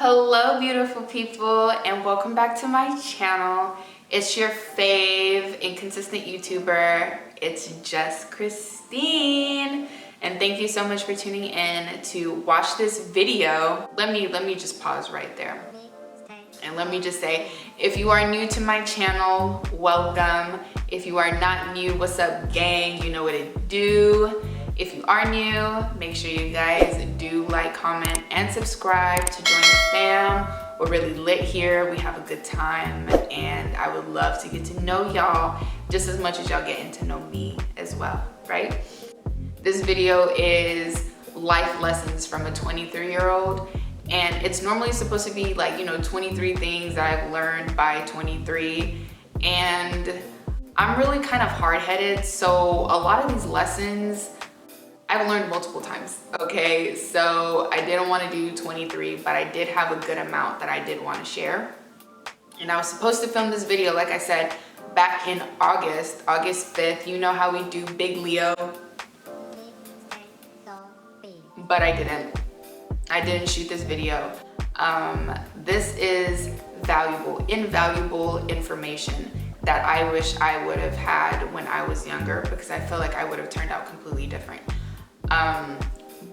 Hello beautiful people, and welcome back to my channel. It's your fave inconsistent YouTuber. It's just Christine, and thank you so much for tuning in to watch this video. Let me just pause right there. And let me just say, if you are new to my channel, welcome. If you are not new, what's up gang? You know what it do. If you are new, make sure you guys do like, comment, and subscribe to join the fam. We're really lit here. We have a good time, and I would love to get to know y'all just as much as y'all getting to know me as well, right? This video is life lessons from a 23-year-old, and it's normally supposed to be like, 23 things that I've learned by 23, and I'm really kind of hard-headed, so a lot of these lessons I've learned multiple times, okay? So I didn't want to do 23, but I did have a good amount that I did want to share. And I was supposed to film this video, like I said, back in August 5th. You know how we do Big Leo. But I didn't shoot this video. This is invaluable information that I wish I would have had when I was younger, because I feel like I would have turned out completely different.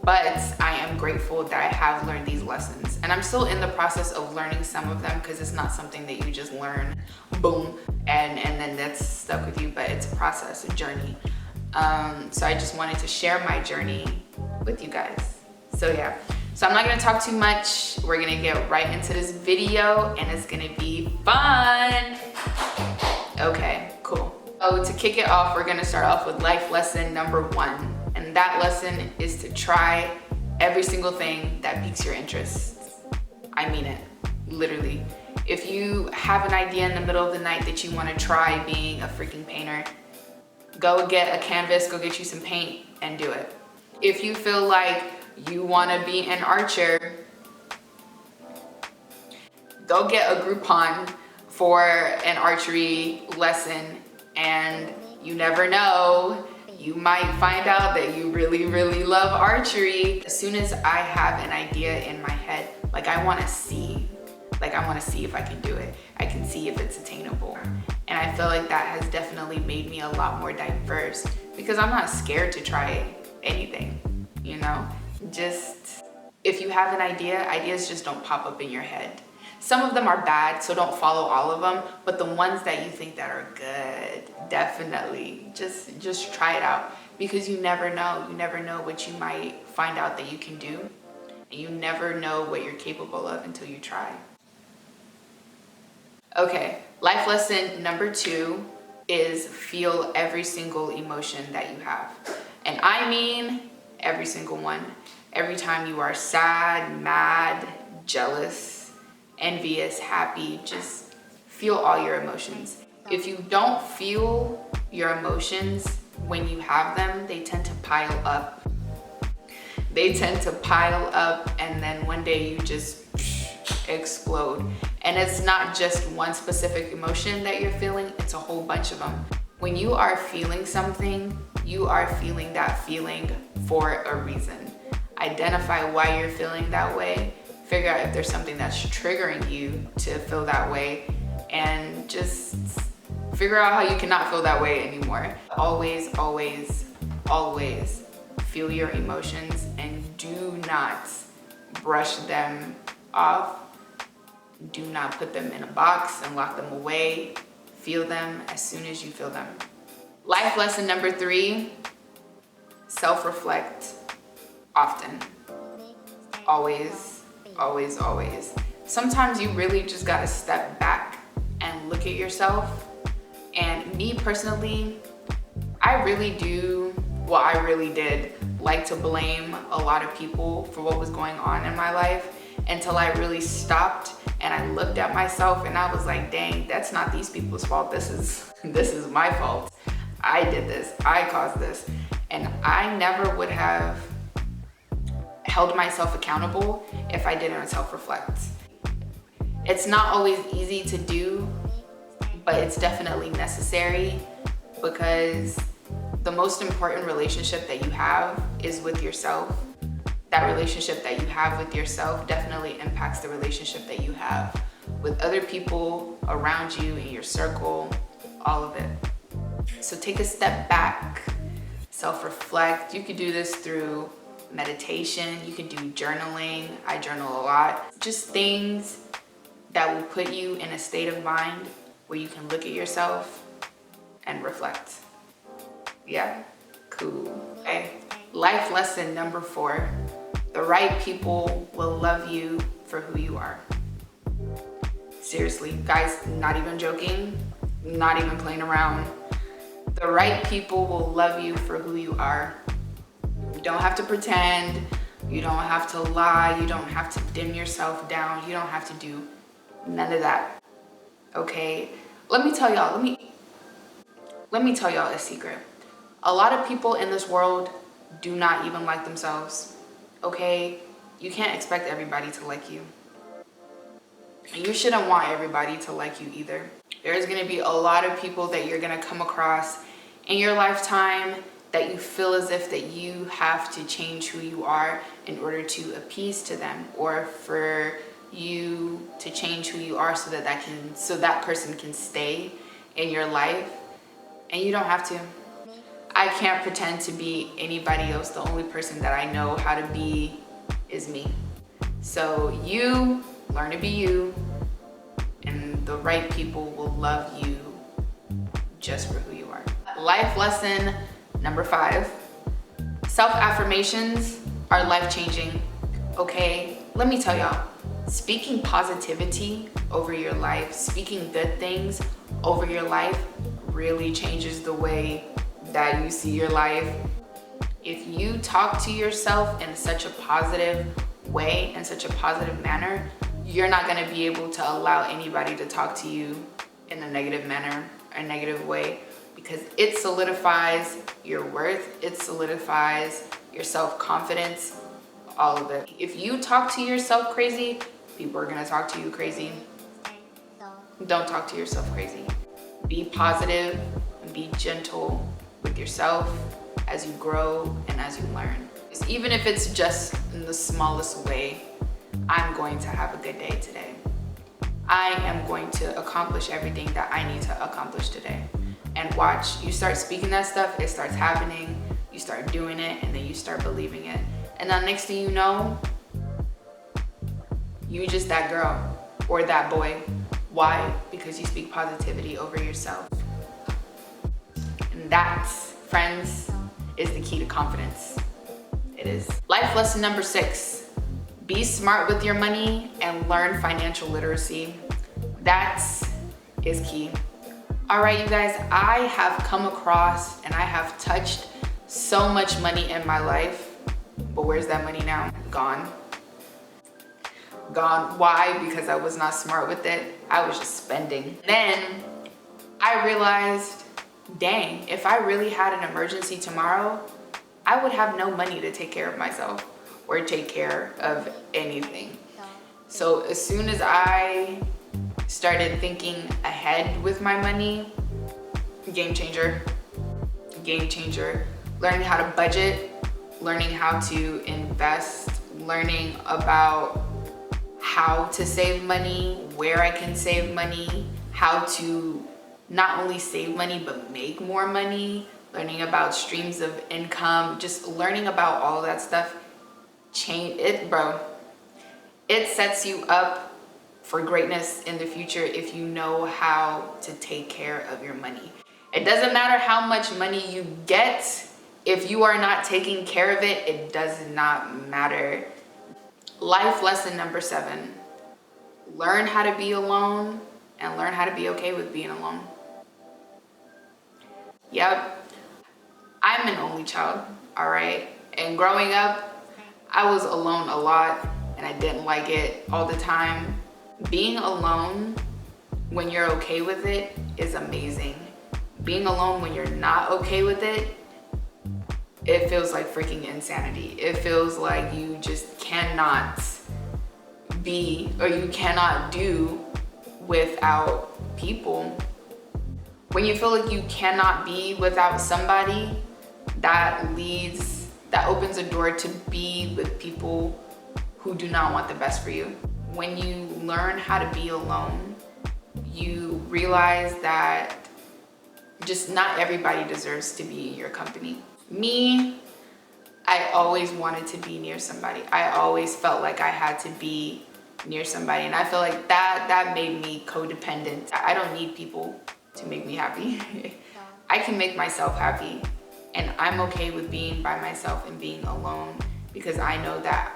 But I am grateful that I have learned these lessons, and I'm still in the process of learning some of them, because it's not something that you just learn, boom, and then that's stuck with you, but it's a process, a journey. So I just wanted to share my journey with you guys. So yeah, so I'm not gonna talk too much. We're gonna get right into this video, and it's gonna be fun. Okay, cool. So to kick it off, we're gonna start off with life lesson number 1. And that lesson is to try every single thing that piques your interest. I mean it, literally. If you have an idea in the middle of the night that you want to try being a freaking painter, go get a canvas, go get you some paint and do it. If you feel like you want to be an archer, go get a Groupon for an archery lesson, and you never know, you might find out that you really love archery. As soon as I have an idea in my head, like I want to see if I can do it. I can see if it's attainable. And I feel like that has definitely made me a lot more diverse, because I'm not scared to try anything, Just, if you have an idea, ideas just don't pop up in your head. Some of them are bad, so don't follow all of them, but the ones that you think that are good, definitely just try it out, because you never know what you might find out that you can do, and you never know what you're capable of until you try. Okay, life lesson number 2 is feel every single emotion that you have, and I mean every single one. Every time you are sad, mad, jealous, envious, happy, just feel all your emotions. If you don't feel your emotions when you have them, they tend to pile up. And then one day you just explode. And it's not just one specific emotion that you're feeling, it's a whole bunch of them. When you are feeling something, you are feeling that feeling for a reason. Identify why you're feeling that way. Figure out if there's something that's triggering you to feel that way, and just figure out how you cannot feel that way anymore. Always feel your emotions, and do not brush them off. Do not put them in a box and lock them away. Feel them as soon as you feel them. Life lesson number 3, self-reflect often. Always. Sometimes you really just gotta step back and look at yourself. And me personally, I really did like to blame a lot of people for what was going on in my life, until I really stopped and I looked at myself and I was like, dang, that's not these people's fault. This is my fault. I did this, I caused this. And I never would have held myself accountable if I didn't self-reflect. It's not always easy to do, but it's definitely necessary, because the most important relationship that you have is with yourself. that relationship that you have with yourself definitely impacts the relationship that you have with other people around you, in your circle, all of it. So take a step back, self-reflect. You could do this through meditation, you can do journaling. I journal a lot. Just things that will put you in a state of mind where you can look at yourself and reflect. Yeah, cool. Okay. Life lesson number 4. The right people will love you for who you are. Seriously, guys, not even joking, not even playing around. The right people will love you for who you are. You don't have to pretend, you don't have to lie, you don't have to dim yourself down, you don't have to do none of that. Okay? Let me tell y'all a secret. A lot of people in this world do not even like themselves. Okay? You can't expect everybody to like you. And you shouldn't want everybody to like you either. There's gonna be a lot of people that you're gonna come across in your lifetime that you feel as if that you have to change who you are in order to appease to them, or for you to change who you are so that person can stay in your life. And you don't have to. I can't pretend to be anybody else. The only person that I know how to be is me. So you learn to be you, and the right people will love you just for who you are. Life lesson number 5. Self-affirmations are life-changing. Okay, let me tell y'all, speaking positivity over your life, speaking good things over your life really changes the way that you see your life. If you talk to yourself in such a positive way, in such a positive manner, you're not gonna be able to allow anybody to talk to you in a negative manner, a negative way, because it solidifies your worth, it solidifies your self-confidence, all of it. If you talk to yourself crazy, people are gonna talk to you crazy. Don't talk to yourself crazy. Be positive and be gentle with yourself as you grow and as you learn. Even if it's just in the smallest way, I'm going to have a good day today. I am going to accomplish everything that I need to accomplish today. And watch, you start speaking that stuff, it starts happening, you start doing it, and then you start believing it. And then next thing you know, you just that girl or that boy. Why? Because you speak positivity over yourself. And that, friends, is the key to confidence. It is. Life lesson number 6. Be smart with your money and learn financial literacy. That is key. All right, you guys, I have come across and I have touched so much money in my life, but where's that money now? Gone. Gone. Why? Because I was not smart with it. I was just spending. Then I realized, dang, if I really had an emergency tomorrow, I would have no money to take care of myself or take care of anything. So as soon as I started thinking ahead with my money, game changer. Game changer. Learning how to budget, learning how to invest, learning about how to save money, where I can save money, how to not only save money but make more money, learning about streams of income, just learning about all that stuff. Change it, bro. It sets you up for greatness in the future if you know how to take care of your money. It doesn't matter how much money you get. If you are not taking care of it, it does not matter. Life lesson number 7. Learn how to be alone and learn how to be okay with being alone. Yep. I'm an only child, all right? And growing up, I was alone a lot and I didn't like it all the time. Being alone when you're okay with it is amazing. Being alone when you're not okay with it, it feels like freaking insanity. It feels like you just cannot be or you cannot do without people. When you feel like you cannot be without somebody, that that opens a door to be with people who do not want the best for you. When you learn how to be alone, you realize that just not everybody deserves to be in your company. Me, I always wanted to be near somebody. I always felt like I had to be near somebody, and I feel like that made me codependent. I don't need people to make me happy. I can make myself happy, and I'm okay with being by myself and being alone, because I know that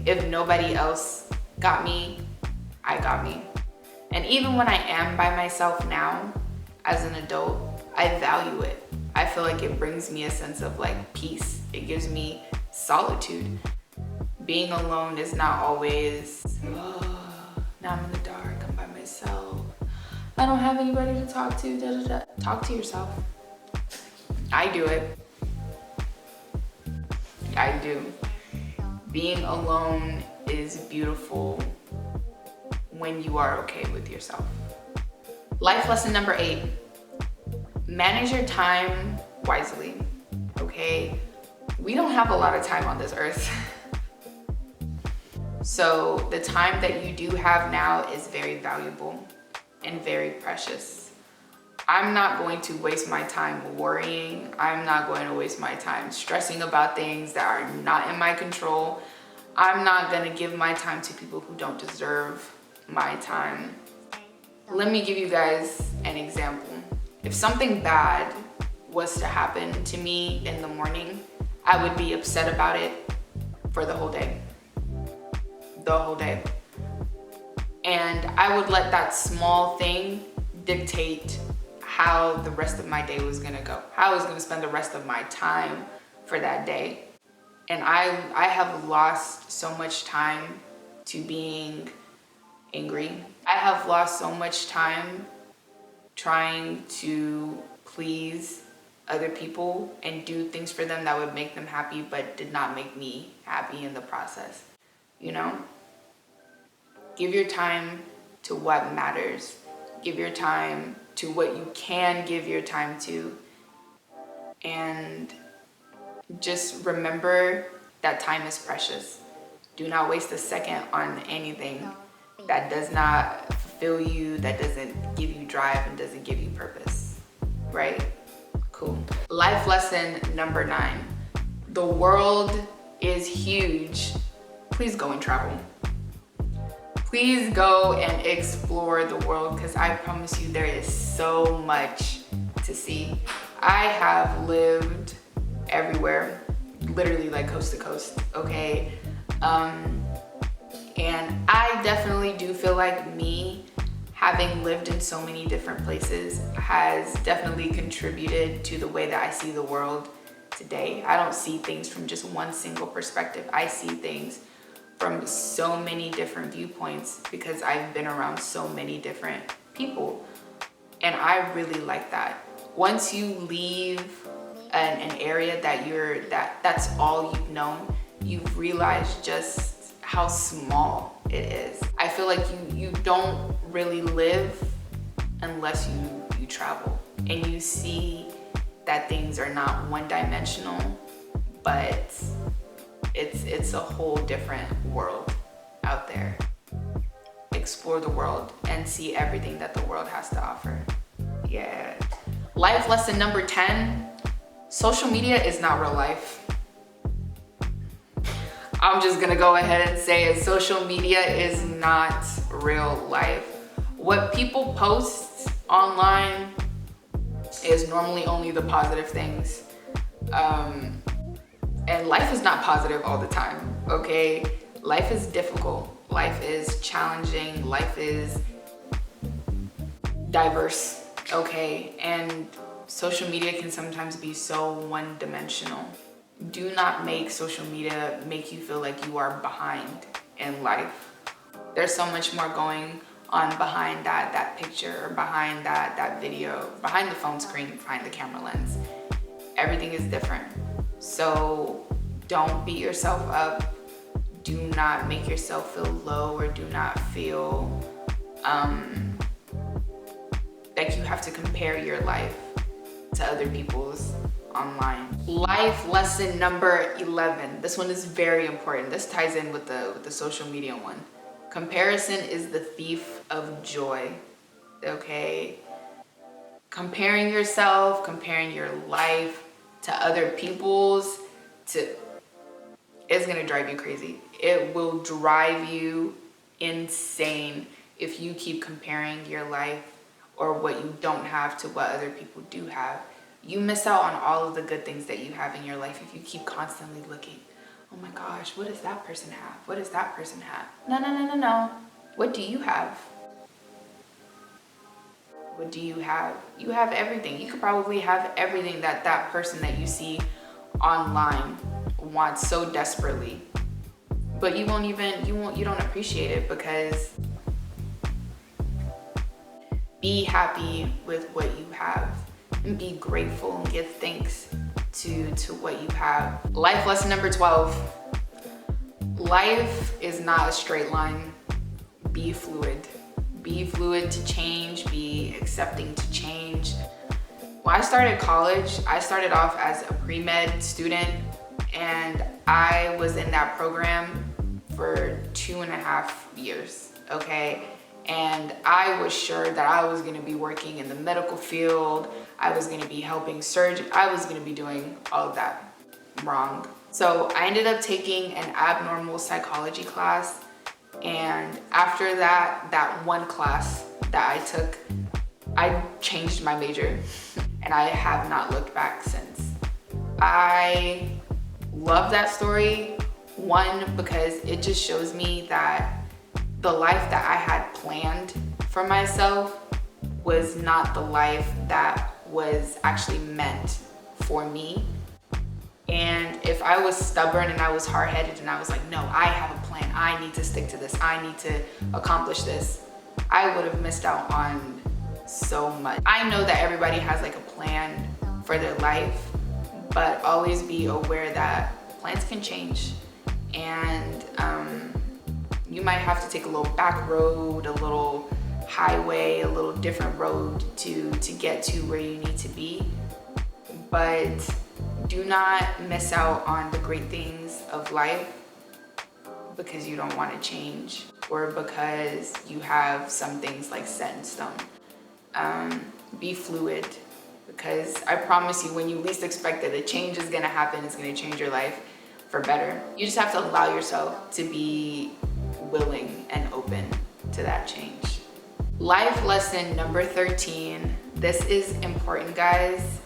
if nobody else got me, I got me. And even when I am by myself now, as an adult, I value it. I feel like it brings me a sense of like peace. It gives me solitude. Being alone is not always, oh, now I'm in the dark, I'm by myself, I don't have anybody to talk to, da, da, da. Talk to yourself. I do it. I do. Being alone is beautiful when you are okay with yourself. Life lesson number 8, manage your time wisely, okay? We don't have a lot of time on this earth. So the time that you do have now is very valuable and very precious. I'm not going to waste my time worrying. I'm not going to waste my time stressing about things that are not in my control. I'm not going to give my time to people who don't deserve my time. Let me give you guys an example. If something bad was to happen to me in the morning, I would be upset about it for the whole day. The whole day. And I would let that small thing dictate how the rest of my day was gonna go, how I was gonna spend the rest of my time for that day. And I have lost so much time to being angry. I have lost so much time trying to please other people and do things for them that would make them happy, but did not make me happy in the process. You know? Give your time to what matters. Give your time to what you can give your time to. And just remember that time is precious. Do not waste a second on anything that does not fulfill you, that doesn't give you drive and doesn't give you purpose, right? Cool. Life lesson number 9. The world is huge. Please go and travel. Please go and explore the world, because I promise you there is so much to see. I have lived everywhere, literally like coast to coast, okay? And I definitely do feel like me having lived in so many different places has definitely contributed to the way that I see the world today. I don't see things from just one single perspective. I see things from so many different viewpoints because I've been around so many different people. And I really like that. Once you leave an area that's all you've known, you've realized just how small it is. I feel like you don't really live unless you travel and you see that things are not one-dimensional, but it's a whole different world out there. Explore the world and see everything that the world has to offer. Yeah. Life lesson number 10, social media is not real life. I'm just gonna go ahead and say it. Social media is not real life. What people post online is normally only the positive things. And life is not positive all the time, okay? Life is difficult. Life is challenging. Life is diverse, okay? And social media can sometimes be so one-dimensional. Do not make social media make you feel like you are behind in life. There's so much more going on behind that picture, or behind that video, behind the phone screen, behind the camera lens. Everything is different. So don't beat yourself up. Do not make yourself feel low, or do not feel like you have to compare your life to other people's, online. Life lesson number 11. This one is very important. This ties in with the social media one. Comparison is the thief of joy. Okay? Comparing yourself, comparing your life to other people's, it's gonna drive you crazy. It will drive you insane if you keep comparing your life or what you don't have to what other people do have. You miss out on all of the good things that you have in your life if you keep constantly looking. Oh my gosh, what does that person have? What does that person have? No. What do you have? What do you have? You have everything. You could probably have everything that that person that you see online wants so desperately. But you don't appreciate it, because be happy with what you have and be grateful and give thanks to what you have. Life lesson number 12. Life is not a straight line. Be fluid. Be fluid to change, be accepting to change. When I started college, I started off as a pre-med student, and I was in that program for 2.5 years, okay? And I was sure that I was gonna be working in the medical field, I was gonna be helping surgeons, I was gonna be doing all of that. Wrong. So I ended up taking an abnormal psychology class, and after that one class that I took, I changed my major and I have not looked back since. I love that story. One, because it just shows me that the life that I had planned for myself was not the life that was actually meant for me. And if I was stubborn and I was hard-headed and I was like, no, I have a plan, I need to stick to this, I need to accomplish this, I would have missed out on so much. I know that everybody has like a plan for their life, but always be aware that plans can change. And you might have to take a little back road, a little highway, a little different road to get to where you need to be. But do not miss out on the great things of life because you don't want to change, or because you have some things like set in stone. Be fluid, because I promise you, when you least expect it, a change is going to happen. It's going to change your life for better. You just have to allow yourself to be willing and open to that change. Life lesson number 13. This is important, guys.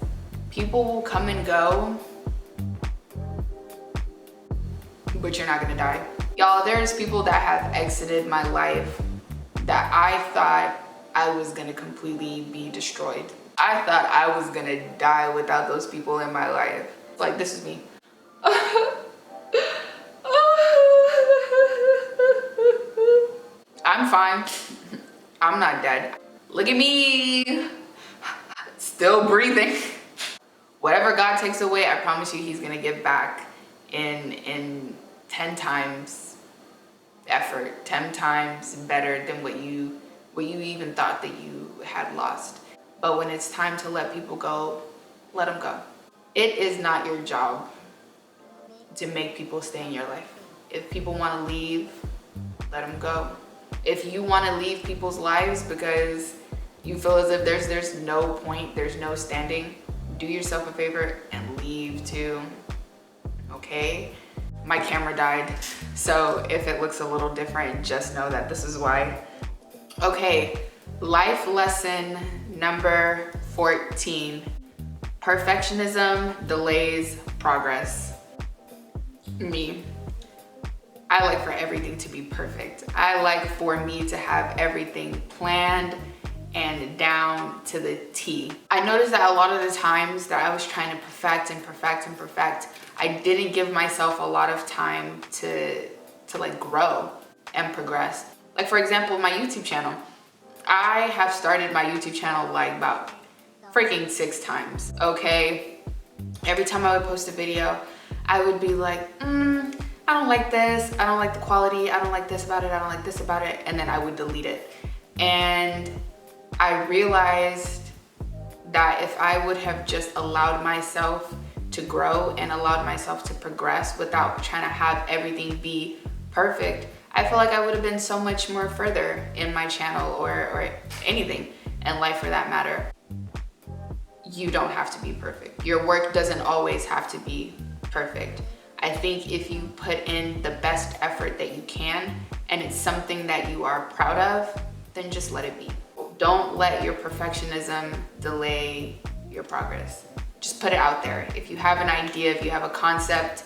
People will come and go, but you're not gonna die. Y'all, there's people that have exited my life that I thought I was gonna completely be destroyed. I thought I was gonna die without those people in my life. Like, this is me. I'm fine. I'm not dead. Look at me. Still breathing. Whatever God takes away, I promise you he's gonna give back in 10 times effort, 10 times better than what you even thought that you had lost. But when it's time to let people go, let them go. It is not your job to make people stay in your life. If people wanna leave, let them go. If you wanna leave people's lives because you feel as if there's no point, there's no standing, do yourself a favor and leave too, okay? My camera died, so if it looks a little different, just know that this is why. Okay, life lesson number 14. Perfectionism delays progress. Me. I like for everything to be perfect. I like for me to have everything planned and down to the T. I noticed that a lot of the times that I was trying to perfect, I didn't give myself a lot of time to like grow and progress. Like, for example, my YouTube channel. I have started my YouTube channel like about freaking 6 times, okay? Every time I would post a video, I would be like, I don't like this, I don't like the quality, I don't like this about it, I don't like this about it, and then I would delete it. And I realized that if I would have just allowed myself to grow and allowed myself to progress without trying to have everything be perfect, I feel like I would have been so much more further in my channel or anything in life for that matter. You don't have to be perfect. Your work doesn't always have to be perfect. I think if you put in the best effort that you can and it's something that you are proud of, then just let it be. Don't let your perfectionism delay your progress. Just put it out there. If you have an idea, if you have a concept,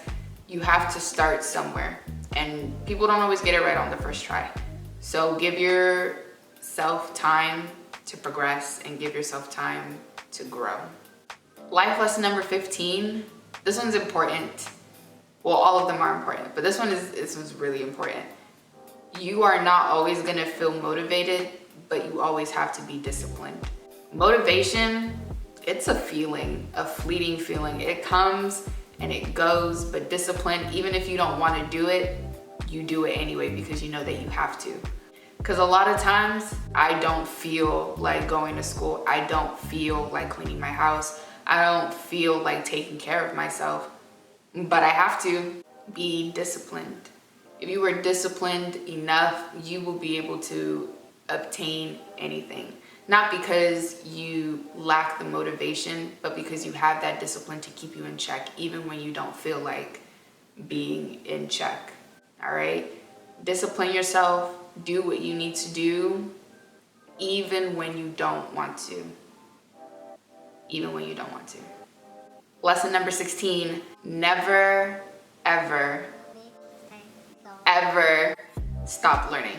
you have to start somewhere. And people don't always get it right on the first try. So give yourself time to progress and give yourself time to grow. Life lesson number 15. This one's important. Well, all of them are important, but this one's really important. You are not always gonna feel motivated, but you always have to be disciplined. Motivation, it's a feeling, a fleeting feeling. It comes and it goes, but discipline, even if you don't want to do it, you do it anyway because you know that you have to. Because a lot of times I don't feel like going to school. I don't feel like cleaning my house. I don't feel like taking care of myself, but I have to be disciplined. If you are disciplined enough, you will be able to obtain anything. Not because you lack the motivation, but because you have that discipline to keep you in check, even when you don't feel like being in check. All right? Discipline yourself, do what you need to do, even when you don't want to. Even when you don't want to. Lesson number 16, never, ever, ever stop learning.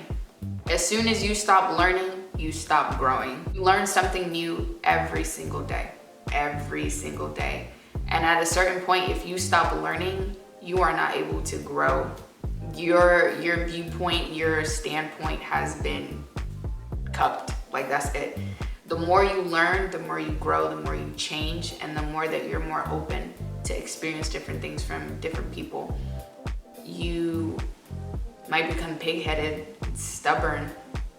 As soon as you stop learning, you stop growing. You learn something new every single day, every single day. And at a certain point, if you stop learning, you are not able to grow. Your viewpoint, your standpoint has been cupped. Like, that's it. The more you learn, the more you grow, the more you change, and the more that you're more open to experience different things from different people. You might become pig-headed, stubborn,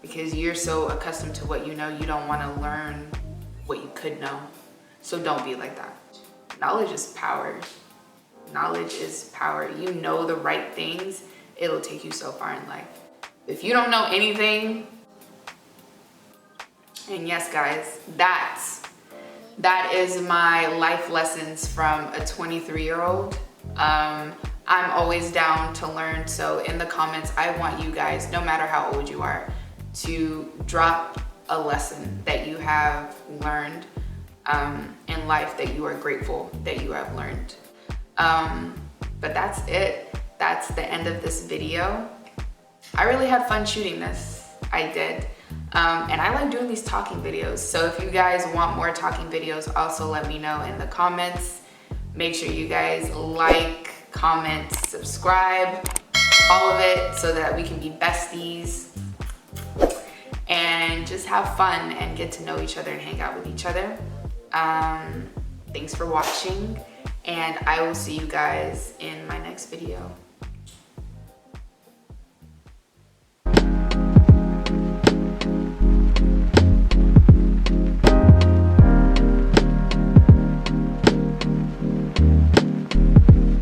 because you're so accustomed to what you know, you don't want to learn what you could know. So don't be like that. Knowledge is power. Knowledge is power. You know the right things, it'll take you so far in life. If you don't know anything, and yes guys, that is my life lessons from a 23-year-old. I'm always down to learn, so in the comments, I want you guys, no matter how old you are, to drop a lesson that you have learned in life that you are grateful that you have learned. But that's it. That's the end of this video. I really had fun shooting this. I did. And I like doing these talking videos. So if you guys want more talking videos, also let me know in the comments. Make sure you guys like, comment, subscribe, all of it, so that we can be besties and just have fun and get to know each other and hang out with each other. Thanks for watching, and I will see you guys in my next video.